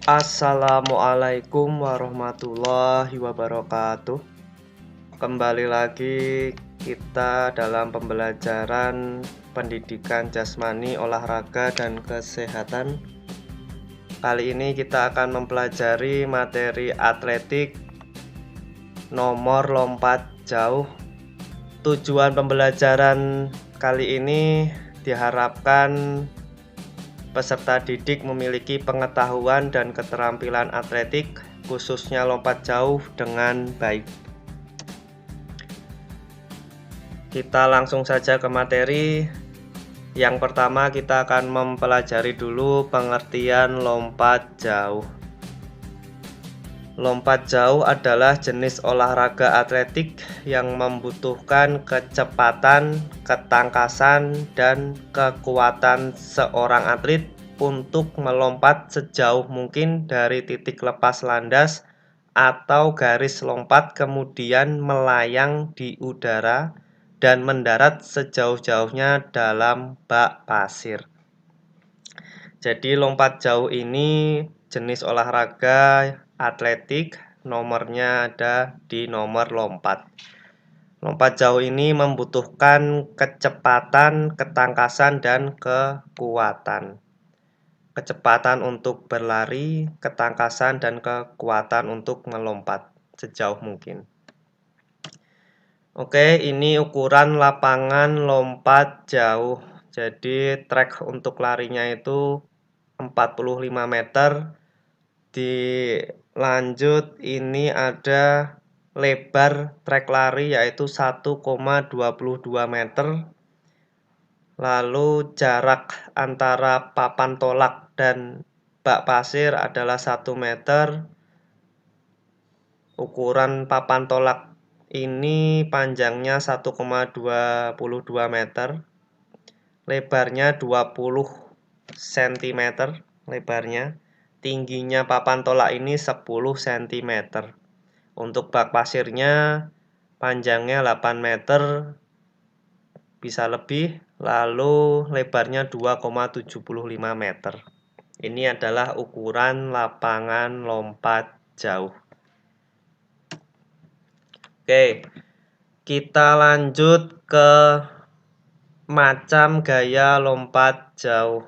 Assalamualaikum warahmatullahi wabarakatuh. Kembali lagi kita dalam pembelajaran pendidikan jasmani, olahraga, dan kesehatan. Kali ini kita akan mempelajari materi atletik nomor lompat jauh. Tujuan pembelajaran kali ini diharapkan peserta didik memiliki pengetahuan dan keterampilan atletik, khususnya lompat jauh, dengan baik. Kita langsung saja ke materi. Yang pertama, kita akan mempelajari dulu pengertian lompat jauh. Lompat jauh adalah jenis olahraga atletik yang membutuhkan kecepatan, ketangkasan, dan kekuatan seorang atlet untuk melompat sejauh mungkin dari titik lepas landas atau garis lompat, kemudian melayang di udara dan mendarat sejauh-jauhnya dalam bak pasir. Jadi lompat jauh ini jenis olahraga atletik, nomornya ada di nomor lompat. Lompat jauh ini membutuhkan kecepatan, ketangkasan, dan kekuatan. Kecepatan untuk berlari, ketangkasan, dan kekuatan untuk melompat sejauh mungkin. Oke, ini ukuran lapangan lompat jauh. Jadi trek untuk larinya itu 45 meter. Dilanjut, ini ada lebar trek lari yaitu 1,22 meter. Lalu jarak antara papan tolak dan bak pasir adalah 1 meter. Ukuran papan tolak ini panjangnya 1,22 meter, lebarnya 20 cm lebarnya, tingginya papan tolak ini 10 cm. Untuk bak pasirnya panjangnya 8 meter, bisa lebih, lalu lebarnya 2,75 meter. Ini adalah ukuran lapangan lompat jauh. Oke, kita lanjut ke macam gaya lompat jauh.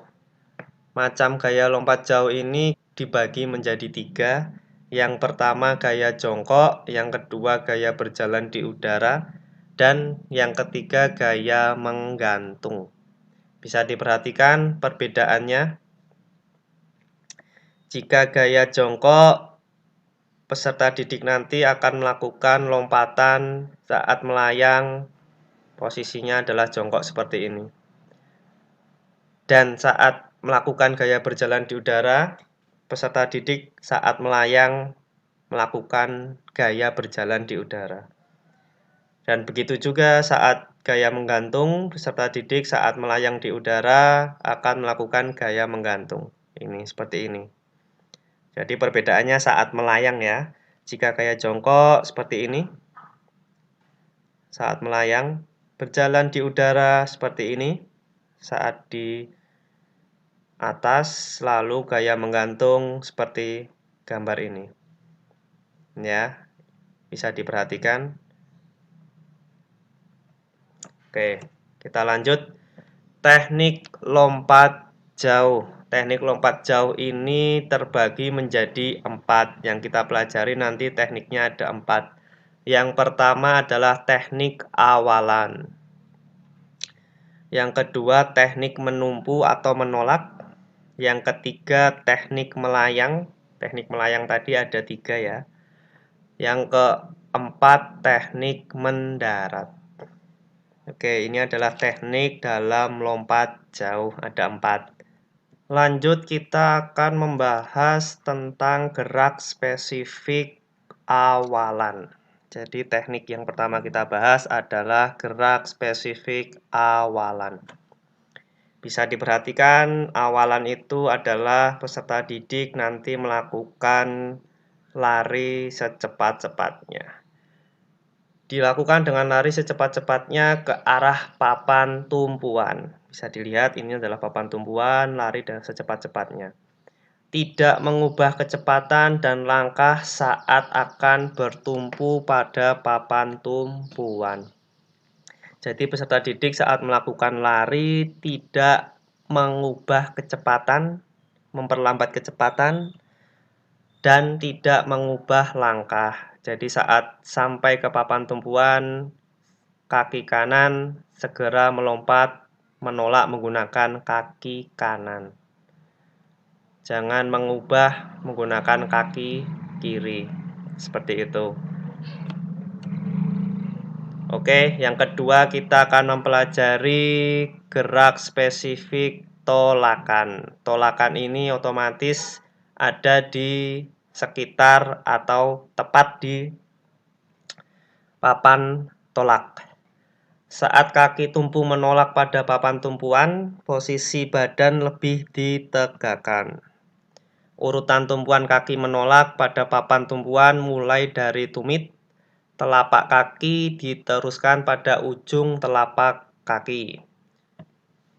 Macam gaya lompat jauh ini dibagi menjadi 3. Yang pertama gaya jongkok, yang kedua gaya berjalan di udara, dan yang ketiga gaya menggantung. Bisa diperhatikan perbedaannya. Jika gaya jongkok, peserta didik nanti akan melakukan lompatan saat melayang, posisinya adalah jongkok seperti ini. Dan saat melakukan gaya berjalan di udara, peserta didik saat melayang melakukan gaya berjalan di udara. Dan begitu juga saat gaya menggantung, peserta didik saat melayang di udara akan melakukan gaya menggantung. Ini seperti ini. Jadi perbedaannya saat melayang ya. Jika gaya jongkok seperti ini, saat melayang, berjalan di udara seperti ini, saat di atas, lalu gaya menggantung seperti gambar ini. Ya, bisa diperhatikan. Oke, kita lanjut. Teknik lompat jauh. Teknik lompat jauh ini terbagi menjadi 4. Yang kita pelajari nanti tekniknya ada 4. Yang pertama adalah teknik awalan. Yang kedua teknik menumpu atau menolak. Yang ketiga teknik melayang. Teknik melayang tadi ada 3 ya. Yang keempat teknik mendarat. Oke, ini adalah teknik dalam lompat jauh, ada 4. Lanjut, kita akan membahas tentang gerak spesifik awalan. Jadi teknik yang pertama kita bahas adalah gerak spesifik awalan. Bisa diperhatikan, awalan itu adalah peserta didik nanti melakukan lari secepat-cepatnya. Dilakukan dengan lari secepat-cepatnya ke arah papan tumpuan. Bisa dilihat ini adalah papan tumpuan, lari dengan secepat-cepatnya. tidak mengubah kecepatan dan langkah saat akan bertumpu pada papan tumpuan. Jadi peserta didik saat melakukan lari tidak mengubah kecepatan, memperlambat kecepatan, dan tidak mengubah langkah. Jadi saat sampai ke papan tumpuan, kaki kanan segera melompat menolak menggunakan kaki kanan. Jangan mengubah menggunakan kaki kiri. Seperti itu. Oke, yang kedua kita akan mempelajari gerak spesifik tolakan. Tolakan ini otomatis ada di sekitar atau tepat di papan tolak. Saat kaki tumpu menolak pada papan tumpuan, posisi badan lebih ditegakkan. Urutan tumpuan kaki menolak pada papan tumpuan mulai dari tumit, telapak kaki diteruskan pada ujung telapak kaki.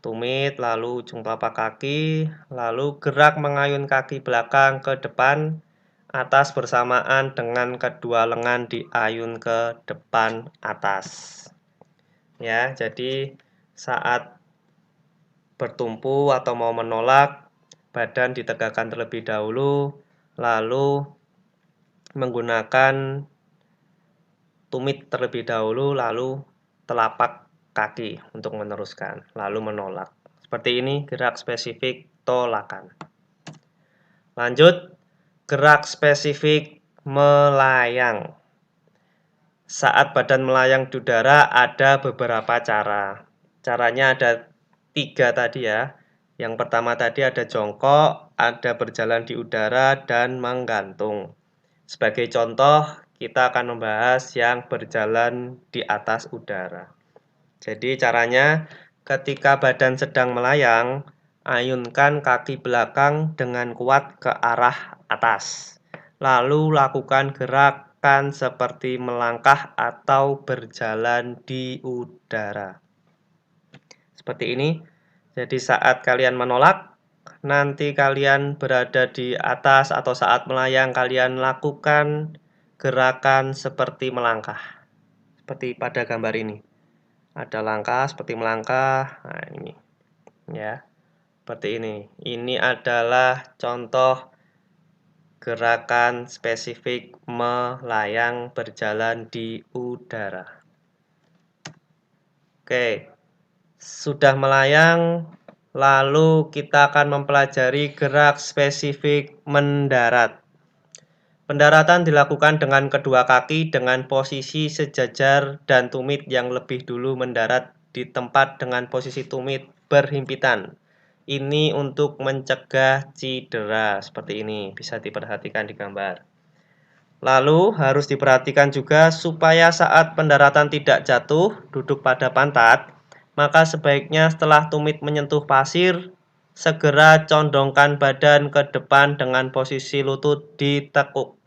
Tumit, lalu ujung telapak kaki, lalu gerak mengayun kaki belakang ke depan, atas bersamaan dengan kedua lengan diayun ke depan atas. Ya, jadi saat bertumpu atau mau menolak, badan ditegakkan terlebih dahulu, lalu menggunakan tumit terlebih dahulu, lalu telapak kaki untuk meneruskan, lalu menolak. Seperti ini gerak spesifik tolakan. Lanjut, gerak spesifik melayang. Saat badan melayang di udara ada beberapa cara. Caranya ada 3 tadi ya. Yang pertama tadi ada jongkok, ada berjalan di udara, dan menggantung. Sebagai contoh, kita akan membahas yang berjalan di atas udara. Jadi caranya, ketika badan sedang melayang, ayunkan kaki belakang dengan kuat ke arah atas. Lalu lakukan gerakan seperti melangkah atau berjalan di udara. Seperti ini. Jadi saat kalian menolak, nanti kalian berada di atas atau saat melayang kalian lakukan gerakan seperti melangkah. Seperti pada gambar ini. Ada langkah seperti melangkah. Nah, ini. Ya. Seperti ini. Ini adalah contoh gerakan spesifik melayang berjalan di udara. Oke. Sudah melayang, lalu kita akan mempelajari gerak spesifik mendarat. Pendaratan dilakukan dengan kedua kaki dengan posisi sejajar dan tumit yang lebih dulu mendarat di tempat dengan posisi tumit berhimpitan. Ini untuk mencegah cedera. Seperti ini, bisa diperhatikan di gambar. Lalu harus diperhatikan juga supaya saat pendaratan tidak jatuh, duduk pada pantat, maka sebaiknya setelah tumit menyentuh pasir, segera condongkan badan ke depan dengan posisi lutut ditekuk.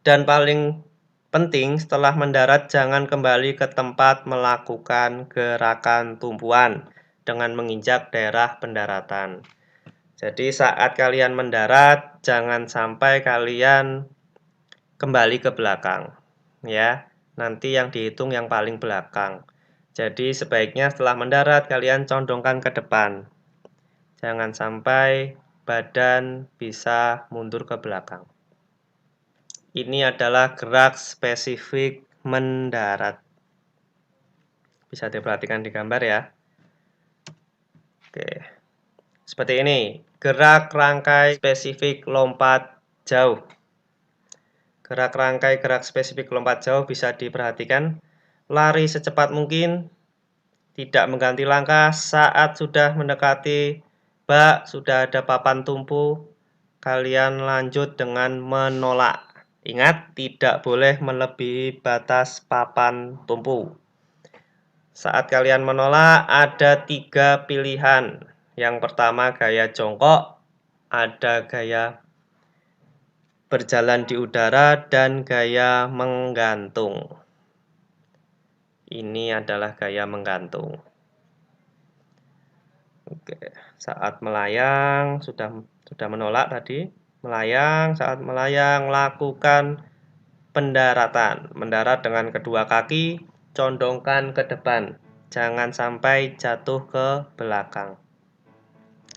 Dan paling penting, setelah mendarat jangan kembali ke tempat melakukan gerakan tumpuan dengan menginjak daerah pendaratan. Jadi saat kalian mendarat, jangan sampai kalian kembali ke belakang. Ya, nanti yang dihitung yang paling belakang. Jadi sebaiknya setelah mendarat kalian condongkan ke depan. Jangan sampai badan bisa mundur ke belakang. Ini adalah gerak spesifik mendarat. Bisa diperhatikan di gambar ya. Oke. Seperti ini. Gerak rangkai spesifik lompat jauh. Gerak rangkai gerak spesifik lompat jauh bisa diperhatikan. Lari secepat mungkin, tidak mengganti langkah saat sudah mendekati bak, sudah ada papan tumpu, kalian lanjut dengan menolak. Ingat, tidak boleh melebihi batas papan tumpu. Saat kalian menolak, ada 3 pilihan. Yang pertama gaya jongkok, ada gaya berjalan di udara, dan gaya menggantung. Ini adalah gaya menggantung. Oke, saat melayang Sudah menolak tadi. Melayang, saat melayang lakukan pendaratan. Mendarat dengan kedua kaki, condongkan ke depan. Jangan sampai jatuh ke belakang.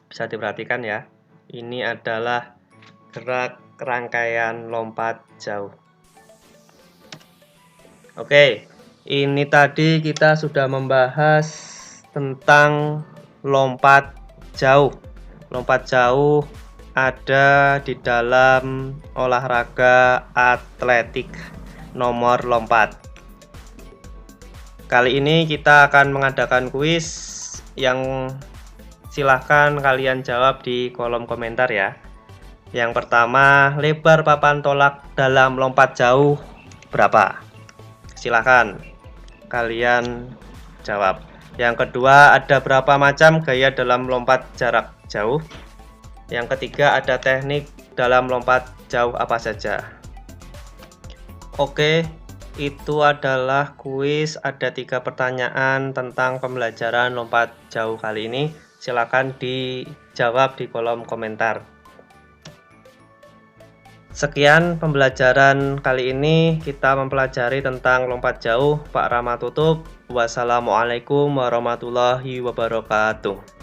Bisa diperhatikan ya. Ini adalah gerak rangkaian lompat jauh. Oke, ini tadi kita sudah membahas tentang lompat jauh. Lompat jauh ada di dalam olahraga atletik nomor lompat. Kali ini kita akan mengadakan kuis yang silahkan kalian jawab di kolom komentar ya. Yang pertama, lebar papan tolak dalam lompat jauh berapa? Silahkan kalian jawab. Yang kedua, ada berapa macam gaya dalam lompat jarak jauh? Yang ketiga, ada teknik dalam lompat jauh apa saja? Oke, itu adalah kuis. Ada 3 pertanyaan tentang pembelajaran lompat jauh kali ini. Silakan dijawab di kolom komentar. Sekian pembelajaran kali ini, kita mempelajari tentang lompat jauh. Pak Rama tutup. Wassalamualaikum warahmatullahi wabarakatuh.